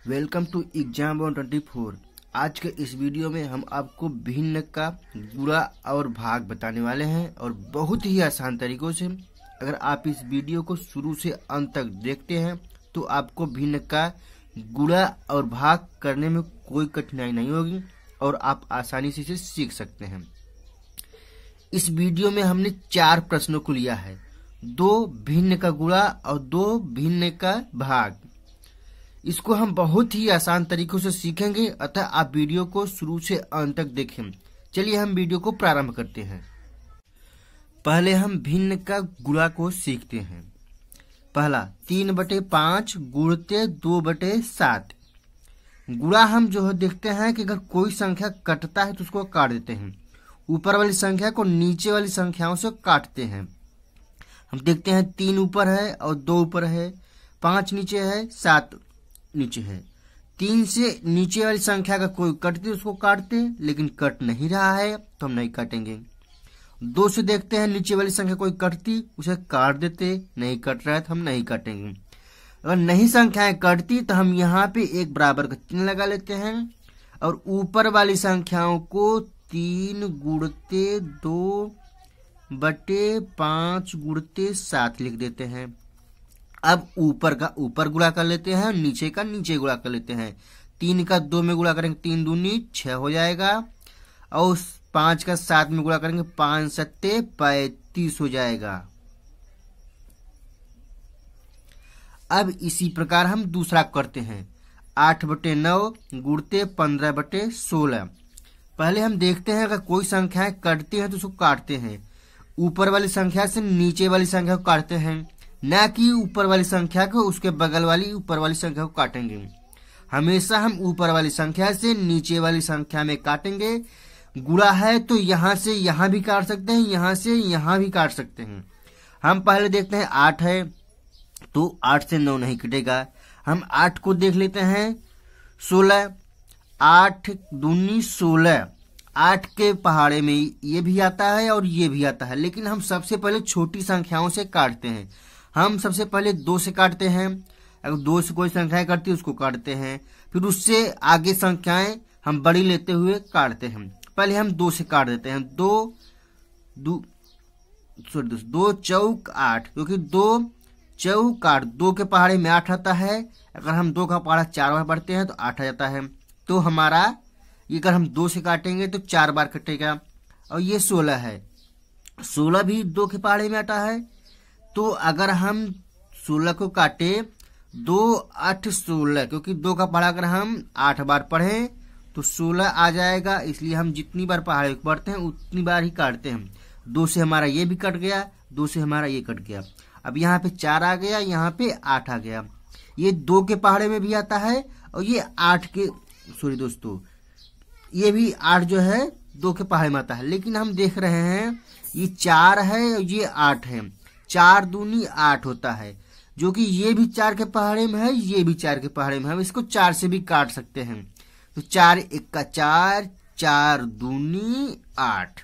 Welcome to exam 124। आज के इस वीडियो में हम आपको भिन्न का गुणा और भाग बताने वाले हैं और बहुत ही आसान तरीकों से। अगर आप इस वीडियो को शुरू से अंत तक देखते हैं तो आपको भिन्न का गुणा और भाग करने में कोई कठिनाई नहीं होगी और आप आसानी से इसे सीख सकते हैं। इस वीडियो में हमने 4 प्रश्नों को लिया है, 2 भिन्न का गुणा और 2 भिन्न का भाग। इसको हम बहुत ही आसान तरीकों से सीखेंगे, अतः आप वीडियो को शुरू से अंत तक देखें। चलिए हम वीडियो को प्रारंभ करते हैं। पहले हम भिन्न का गुणा को सीखते हैं। पहला 3/5 गुणते 2/7। गुणा हम जो है देखते हैं कि अगर कोई संख्या कटता है तो उसको काट देते हैं, ऊपर वाली संख्या को नीचे वाली संख्याओं से काटते हैं। हम देखते हैं 3 ऊपर है और 2 ऊपर है, 5 नीचे है, 7 नीचे है। 3 से नीचे वाली संख्या का कोई कटती उसको काटते, लेकिन कट नहीं रहा है तो हम नहीं काटेंगे। 2 से देखते हैं नीचे वाली संख्या कोई कटती उसे काट देते, नहीं कट रहा है तो हम नहीं काटेंगे। अगर नहीं संख्याएं कटती तो हम यहाँ पे एक बराबर का चिन्ह लगा लेते हैं और ऊपर वाली संख्याओं को 3 गुणते 2/5 गुणते 7 लिख देते हैं। अब ऊपर का ऊपर गुणा कर लेते हैं, नीचे का नीचे गुणा कर लेते हैं। 3 का 2 में गुणा करेंगे 3 दूनी 6 हो जाएगा और 5 का 7 में गुणा करेंगे 5 सत्ते 35 हो जाएगा। अब इसी प्रकार हम दूसरा करते हैं। 8/9 गुणते 15/16। पहले हम देखते हैं अगर कोई संख्याएं कटती हैं तो उसको काटते हैं, ऊपर वाली संख्या से नीचे वाली संख्या को काटते हैं, न कि ऊपर वाली संख्या को उसके बगल वाली ऊपर वाली संख्या को काटेंगे। हमेशा हम ऊपर वाली संख्या से नीचे वाली संख्या में काटेंगे। गुणा है तो यहाँ से यहाँ भी काट सकते हैं, यहाँ से यहाँ भी काट सकते हैं। हम पहले देखते हैं 8 है तो 8 से 9 नहीं कटेगा। हम 8 को देख लेते हैं 16, 8 दूनी 16। 8 के पहाड़े में ये भी आता है और ये भी आता है, लेकिन हम सबसे पहले छोटी संख्याओं से काटते हैं। हम सबसे पहले 2 से काटते हैं, अगर 2 से कोई संख्याएं कटती है उसको काटते हैं, फिर उससे आगे संख्याएं हम बड़ी लेते हुए काटते हैं। पहले हम 2 से काट देते हैं। 2 चौक 8, क्योंकि 2 चौक 8, 2 के पहाड़े में 8 आता है। अगर हम 2 का पहाड़ा 4 बार पढ़ते हैं तो 8 आ जाता है। तो हमारा ये अगर हम 2 से काटेंगे तो 4 बार कटेगा। और ये 16 है, 16 भी 2 के पहाड़े में आता है। तो अगर हम 16 को काटे 2 8 16, क्योंकि 2 का पहाड़ा अगर हम 8 बार पढ़ें तो 16 आ जाएगा। इसलिए हम जितनी बार पहाड़े पढ़ते हैं उतनी बार ही काटते हैं। 2 से हमारा ये भी कट गया, 2 से हमारा ये कट गया। अब यहाँ पे 4 आ गया, यहाँ पे 8 आ गया। ये 2 के पहाड़े में भी आता है और ये 8 के दोस्तों ये भी 8 जो है 2 के पहाड़े में आता है। लेकिन हम देख रहे हैं ये 4 है और ये 8 है, 4 दूनी 8 होता है, जो कि ये भी 4 के पहाड़े में है, ये भी 4 के पहाड़े में है। हम इसको 4 से भी काट सकते हैं। तो 4 1 का 4, 4 दूनी 8।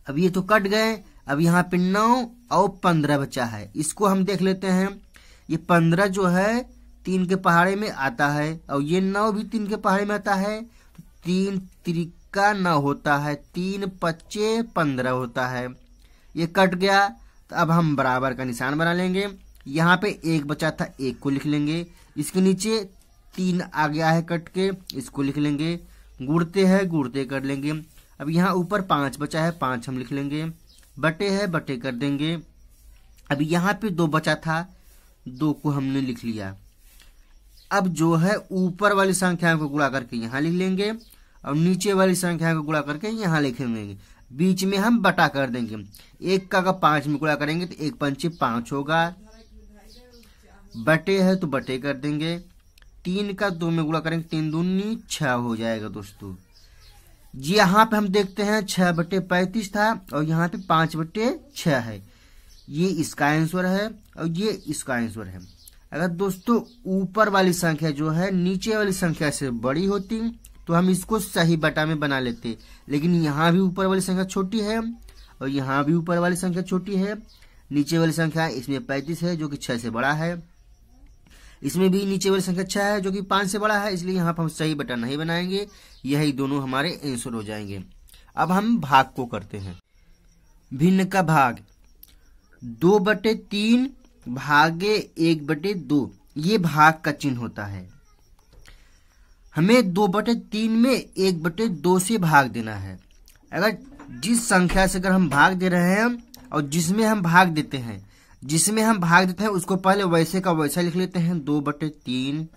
अब ये तो कट गए। अब यहाँ पे 9 और 15 बचा है, इसको हम देख लेते हैं। ये 15 जो है 3 के पहाड़े में आता है और ये 9 भी 3 के पहाड़े में आता है। तो 3 त्रिका 9 होता है, 3 पच्चे 15 होता है। ये कट गया तो अब हम बराबर का निशान बना लेंगे। यहाँ पे 1 बचा था, 1 को लिख लेंगे। इसके नीचे 3 आ गया है कट के, इसको लिख लेंगे। गुणते है गुणते कर लेंगे। अब यहाँ ऊपर 5 बचा है, 5 हम लिख लेंगे। बटे है बटे कर देंगे। अब यहाँ पे 2 बचा था, 2 को हमने लिख लिया। अब जो है ऊपर वाली संख्या को गुणा करके यहाँ लिख लेंगे और नीचे वाली संख्या को गुणा करके यहाँ लिखेंगे। बीच में हम बटा कर देंगे। 1 का अगर 5 में गुणा करेंगे तो 1 पंचे 5 होगा। बटे है तो बटे कर देंगे। 3 का 2 में गुणा करेंगे 3 दूनी 6 हो जाएगा दोस्तों। यहाँ पे हम देखते हैं 6/35 था और यहाँ पे 5/6 है। ये इसका आंसर है और ये इसका आंसर है। अगर दोस्तों ऊपर वाली संख्या जो है नीचे वाली संख्या से बड़ी होती तो हम इसको सही बटा में बना लेते, लेकिन यहाँ भी ऊपर वाली संख्या छोटी है और यहाँ भी ऊपर वाली संख्या छोटी है। नीचे वाली संख्या इसमें 35 है जो कि 6 से बड़ा है। इसमें भी नीचे वाली संख्या 6 है जो कि 5 से बड़ा है, इसलिए यहाँ पर हम सही बटा नहीं बनाएंगे। यही दोनों हमारे आंसर हो जाएंगे। अब हम भाग को करते हैं। भिन्न का भाग 2/3 भागे 1/2, ये भाग का चिन्ह होता है। हमें 2/3 में 1/2 से भाग देना है। अगर जिस संख्या से अगर हम भाग दे रहे हैं और जिसमें हम भाग देते हैं उसको पहले वैसे का वैसा लिख लेते हैं। 2/3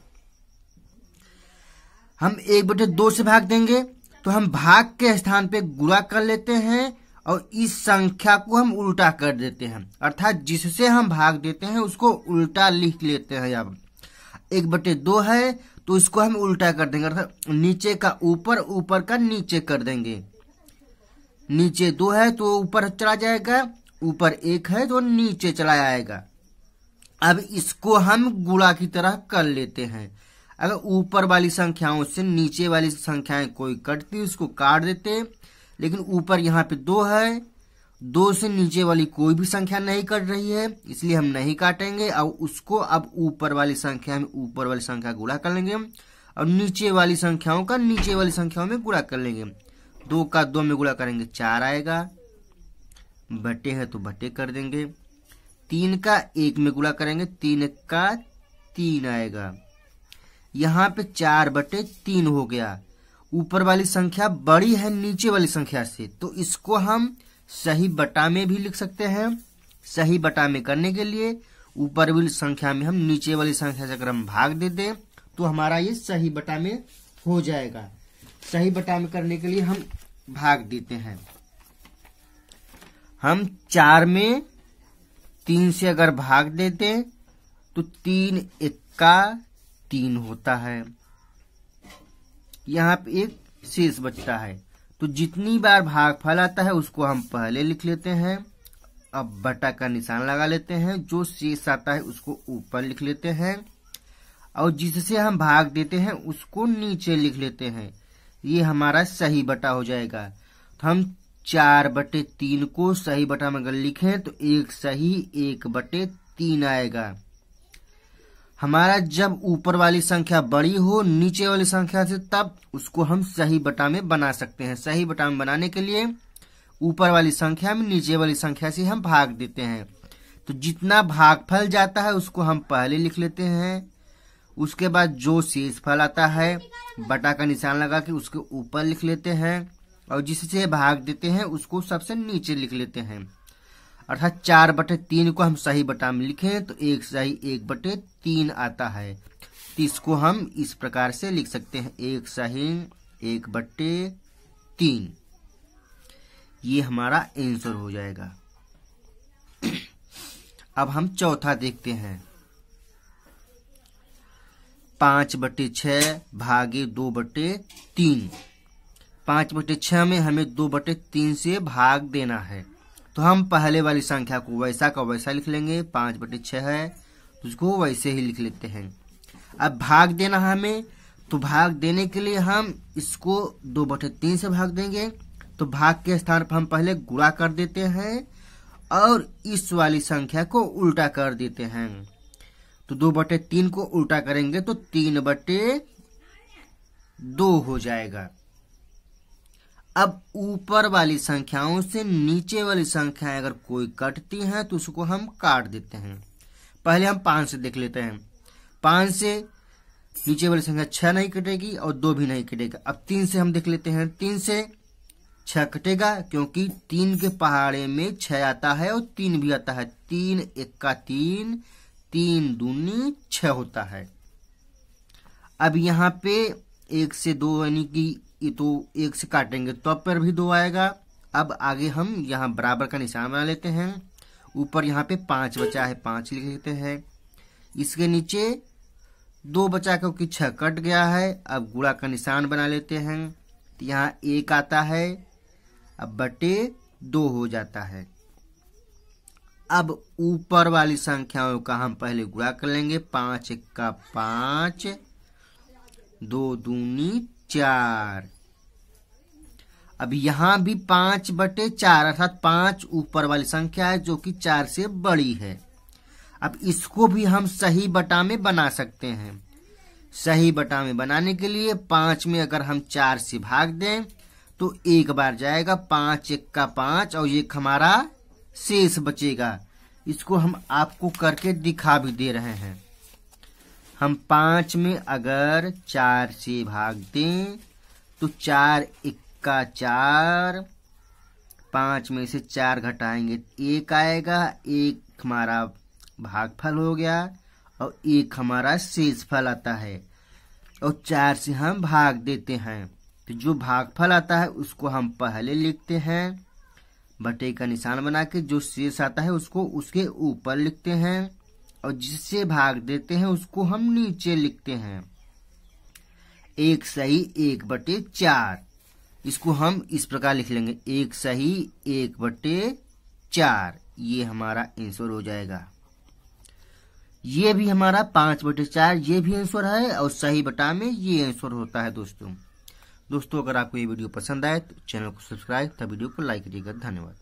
हम 1/2 से भाग देंगे तो हम भाग के स्थान पे गुणा कर लेते हैं और इस संख्या को हम उल्टा कर देते हैं, अर्थात जिससे हम भाग देते हैं उसको उल्टा लिख लेते हैं। अब 1/2 है तो इसको हम उल्टा कर देंगे, अर्थात नीचे का ऊपर, ऊपर का नीचे कर देंगे। नीचे 2 है तो ऊपर चला जाएगा, ऊपर 1 है तो नीचे चला आएगा। अब इसको हम गुणा की तरह कर लेते हैं। अगर ऊपर वाली संख्याओं से नीचे वाली संख्याएं कोई कटती उसको काट देते, लेकिन ऊपर यहाँ पे 2 है, 2 से नीचे वाली कोई भी संख्या नहीं कट रही है, इसलिए हम नहीं काटेंगे। और उसको अब ऊपर वाली संख्या में ऊपर वाली संख्या गुणा कर लेंगे और नीचे वाली संख्याओं का नीचे वाली संख्याओं में गुणा कर लेंगे। 2 का 2 में गुणा करेंगे 4 आएगा, बटे है तो बटे कर देंगे। 3 का 1 में गुणा करेंगे, 3 का 3 आएगा। यहाँ पे 4/3 हो गया। ऊपर वाली संख्या बड़ी है नीचे वाली संख्या से, तो इसको हम सही बटा में भी लिख सकते हैं। सही बटा में करने के लिए ऊपर वाली संख्या में हम नीचे वाली संख्या से अगर हम भाग दे दें तो हमारा ये सही बटा में हो जाएगा। सही बटा में करने के लिए हम भाग देते हैं। हम 4 में 3 से अगर भाग देते तो 3 एक्का 3 होता है। यहाँ पे एक शेष बचता है, तो जितनी बार भागफल आता है उसको हम पहले लिख लेते हैं। अब बटा का निशान लगा लेते हैं, जो शेष आता है उसको ऊपर लिख लेते हैं और जिससे हम भाग देते हैं उसको नीचे लिख लेते हैं। ये हमारा सही बटा हो जाएगा। तो हम 4/3 को सही बटा में अगर लिखें तो 1 सही 1/3 आएगा। हमारा जब ऊपर वाली संख्या बड़ी हो नीचे वाली संख्या से, तब उसको हम सही बटा में बना सकते हैं। सही बटा में बनाने के लिए ऊपर वाली संख्या में नीचे वाली संख्या से हम भाग देते हैं। तो जितना भागफल जाता है उसको हम पहले लिख लेते हैं। उसके बाद जो शेषफल आता है बटा का निशान लगा के उसके ऊपर लिख लेते हैं और जिससे भाग देते हैं उसको सबसे नीचे लिख लेते हैं। अर्थात 4/3 को हम सही बटा में लिखें तो 1 सही 1/3 आता है। तो इसको हम इस प्रकार से लिख सकते हैं, 1 सही 1/3। ये हमारा आंसर हो जाएगा। अब हम चौथा देखते हैं। 5/6 भागे 2/3। 5/6 में हमें 2/3 से भाग देना है, तो हम पहले वाली संख्या को वैसा का वैसा लिख लेंगे। 5/6 है तो उसको वैसे ही लिख लेते हैं। अब भाग देना हमें, तो भाग देने के लिए हम इसको 2/3 से भाग देंगे। तो भाग के स्थान पर हम पहले गुणा कर देते हैं और इस वाली संख्या को उल्टा कर देते हैं। तो 2/3 को उल्टा करेंगे तो 3/2 हो जाएगा। अब ऊपर वाली संख्याओं से नीचे वाली संख्याएं अगर कोई कटती हैं तो उसको हम काट देते हैं। पहले हम 5 से देख लेते हैं। 5 से नीचे वाली संख्या 6 नहीं कटेगी और 2 भी नहीं कटेगा। अब 3 से हम देख लेते हैं। 3 से 6 कटेगा क्योंकि 3 के पहाड़े में 6 आता है और 3 भी आता है। 3 एक्का 3, 3 दूनी 6 होता है। अब यहाँ पे 1 से 2 यानी कि ये तो 1 से काटेंगे तो अब पर भी 2 आएगा। अब आगे हम यहाँ बराबर का निशान बना लेते हैं। ऊपर यहाँ पे 5 बचा है, 5 लिख लेते हैं। इसके नीचे 2 बचा क्योंकि 6 कट गया है। अब गुणा का निशान बना लेते हैं। तो यहाँ 1 आता है, अब बटे 2 हो जाता है। अब ऊपर वाली संख्याओं का हम पहले गुणा कर लेंगे। 5 एक्का 5, 2 दूनी 4। अब यहाँ भी 5/4 अर्थात 5 ऊपर वाली संख्या है जो कि 4 से बड़ी है। अब इसको भी हम सही बटा में बना सकते हैं। सही बटा में बनाने के लिए 5 में अगर हम 4 से भाग दें तो एक बार जाएगा, 5 1 का 5 और एक हमारा शेष बचेगा। इसको हम आपको करके दिखा भी दे रहे हैं। हम 5 में अगर 4 से भाग दें तो 4 1 का 4, 5 में से 4 घटाएंगे 1 आएगा, 1 हमारा भागफल हो गया और 1 हमारा शेषफल आता है। और 4 से हम भाग देते हैं तो जो भागफल आता है उसको हम पहले लिखते हैं बटे का निशान बना के, जो शेष आता है उसको उसके ऊपर लिखते हैं और जिससे भाग देते हैं उसको हम नीचे लिखते हैं। 1 सही 1/4, इसको हम इस प्रकार लिख लेंगे, 1 सही 1/4, ये हमारा आंसर हो जाएगा। ये भी हमारा 5/4 ये भी आंसर है और सही बटा में ये आंसर होता है। दोस्तों अगर आपको ये वीडियो पसंद आए तो चैनल को सब्सक्राइब तथा वीडियो को लाइक करिएगा। धन्यवाद।